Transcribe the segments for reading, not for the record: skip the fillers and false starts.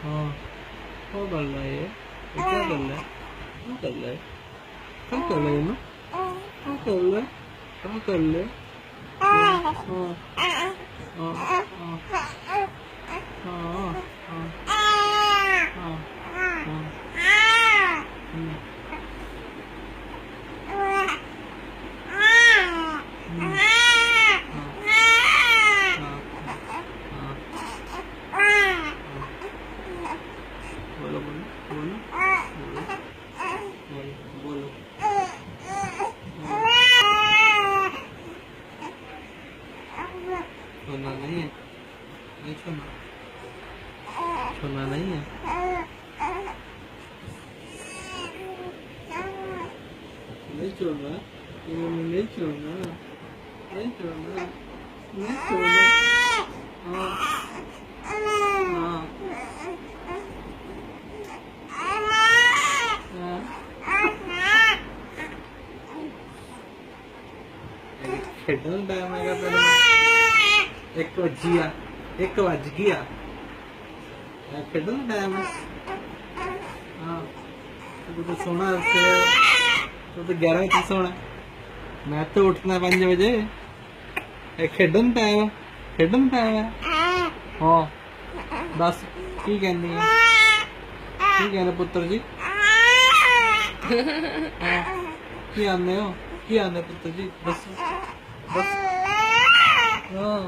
हाँ क्या कर रहा है ये क्या कर रहा है क्या कर रहा है क्या कर रहा है ना क्या कर रहा है क्या कर रहा है हाँ हाँ हाँ हाँ हाँ हाँ बोलो बोलो बोलो बोलो बोलो सोना नहीं है नहीं सोना सोना नहीं है नहीं छोड़ना नहीं छोड़ना नहीं छोड़ना नहीं छोड़ना हाँ हाँ खेडन टाइम है पहले एक बज गया खेडन टाइम है हाँ तो सोना तो 11 बजे सोना मैं तो उठना 5 बजे खेडन टाइम है हाँ दस की कहनी है की कहने पुत्र जी हाँ की आने पुत्र जी दस बस हाँ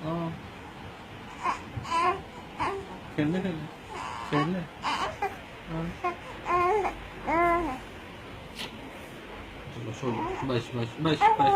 हाँ खेलने चलो सो बस बस बस बस